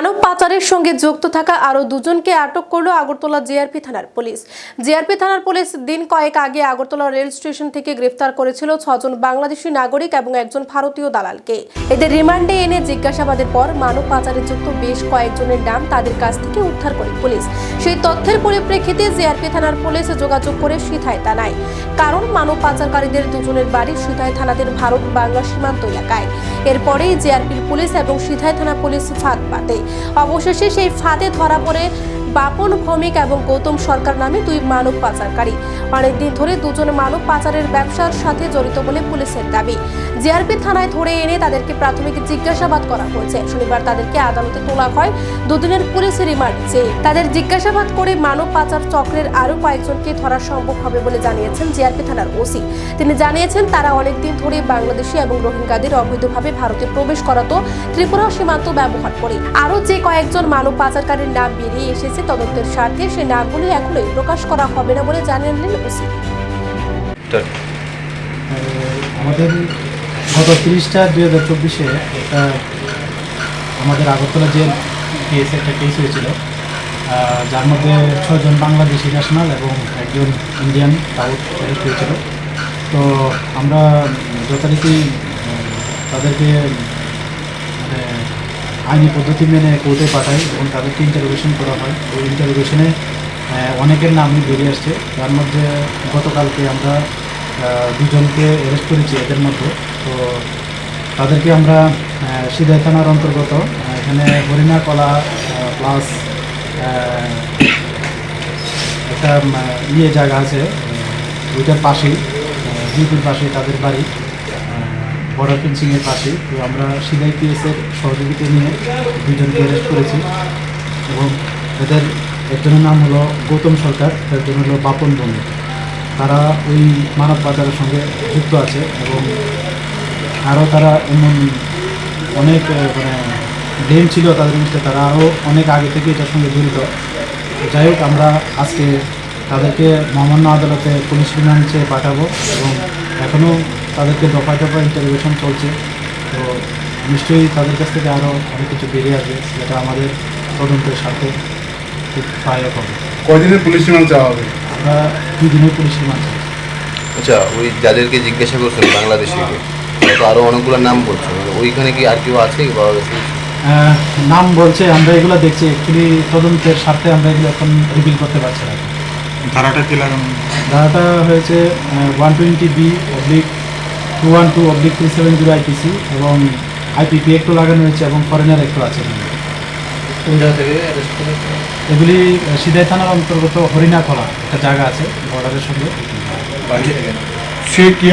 মানব পাচারের সঙ্গে যুক্ত থাকা আরও দুজনকে আটক করল আগরতলা জিআরপি থানার পুলিশ। জিআরপি থানার পুলিশ দিন কয়েক আগে আগরতলা রেল স্টেশন থেকে গ্রেফতার করেছিল 6 জন বাংলাদেশি নাগরিক এবং একজন ভারতীয় দালালকে। এদের রিমান্ডে এনে জিজ্ঞাসাবাদের পর মানব পাচারে যুক্ত বেশ কয়েকজনের নাম তাদের কাছ থেকে উদ্ধার করে পুলিশ। সেই তথ্যের পরিপ্রেক্ষিতে জিআরপি থানার পুলিশ যোগাযোগ করে সিথাই থানায়, কারণ মানব পাচারকারীদের দুজনের বাড়ি সিথাই থানাদের ভারত বাংলা সীমান্ত এলাকায়। এরপরেই জিআরপির পুলিশ এবং সিথাই থানা পুলিশ ফাঁদ পাতে। অবশেষে সেই ফাঁদে ধরা পড়ে বাপন ভৌমিক এবং গৌতম সরকার নামে দুই মানব পাচারকারী। অনেকদিন ধরে দুজন মানব পাচারের ব্যবসার সাথে জড়িত বলে পুলিশের দাবি। জিআরপি থানায় ধরে এনে তাদেরকে প্রাথমিক জিজ্ঞাসাবাদ করা হয়েছে। শনিবার তাদেরকে আদালতে তোলা হয় দুদিনের পুলিশ রিমান্ড চেয়ে। তাদের জিজ্ঞাসাবাদ করে মানব পাচার চক্রের আরও কয়েকজনকে ধরা সম্ভব হবে বলে জানিয়েছেন জিআরপি থানার ওসি। তিনি জানিয়েছেন তারা অনেকদিন ধরে বাংলাদেশি এবং রোহিঙ্গাদের অবৈধভাবে ভারতে প্রবেশ করাতো ত্রিপুরা সীমান্ত ব্যবহার করে। আরও যে কয়েকজন মানব পাচারকারীর নাম বেরিয়ে এসেছে তদন্তের স্বার্থে সেই নামগুলি এখনই প্রকাশ করা হবে না বলে জানালেন ওসি। আমাদের গত 30/2024 একটা আমাদের আগরতলা জেল একটা কেস হয়েছিল, যার মধ্যে 6 জন বাংলাদেশি ন্যাশনাল এবং একজন ইন্ডিয়ান তাও অ্যারেস্ট হয়েছিল। তো আমরা যথারীতি তাদেরকে আইনি পদ্ধতি মেনে কোর্টে পাঠাই এবং তাদেরকে ইন্টারোগেশন করা হয়। ওই ইন্টারোগেশনে অনেকের নামই বেরিয়ে আসছে। তার মধ্যে গতকালকে আমরা দুজনকে অ্যারেস্ট করেছি এদের মধ্যে। তো তাদেরকে আমরা সিধাই থানার অন্তর্গত এখানে হরিণাকলা প্লাস একটা জায়গা আছে, ওইটার পাশেই জিপির পাশে তাদের বাড়ি, বর্ডার ফেন্সিংয়ের পাশে। তো আমরা সিধাই পিএসের সহযোগিতা নিয়ে দুজনকে অ্যারেস্ট করেছি এবং এদের একজনের নাম হলো গৌতম সরকার, একজন হলো বাপন ভৌমিক। তারা ওই মানব পাচারের সঙ্গে যুক্ত আছে এবং আরও তারা এমন অনেক ব্লেম ছিল তাদের মধ্যে, তারা আরও অনেক আগে থেকে এটার সঙ্গে জড়িত। যাই হোক, আমরা আজকে তাদেরকে মহামান্য আদালতে পুলিশ রিমান্ড চেয়ে পাঠাবো এবং এখনও তাদেরকে দফায় দফায় ইন্টারোগেশন চলছে। তো নিশ্চয়ই তাদের কাছ থেকে আরও অনেক কিছু বেরিয়ে আসবে, যেটা আমাদের তদন্তের সাথে খুব সহায়ক হবে। কয়দিনের পুলিশ রিমান্ড চাওয়া হবে? আমরা 2 দিনের পুলিশ রিমান্ড চাই। আচ্ছা, ওই যাদেরকে জিজ্ঞাসা করছেন বাংলাদেশিকে, তো আরও অনেকগুলো নাম বলছে, ওইখানে কি আর কেউ আছে পাওয়া গেছে? নাম বলছে, আমরা এগুলো দেখছি। অ্যাকচুয়ালি তদন্তের স্বার্থে আমরা এগুলো এখন রিভিল করতে পারছি না। ধারাটা কি লাগানো? ধারাটা হয়েছে 120B/212/370 IPC এবং IPP একটু লাগানো হয়েছে এবং ফরেনার একটু আছে। কোন জায়গা থেকে অ্যারেস্ট করেছে? এগুলি সিধাই থানার অন্তর্গত হরিণাকলা একটা জায়গা আছে বর্ডারের সঙ্গে। সে কি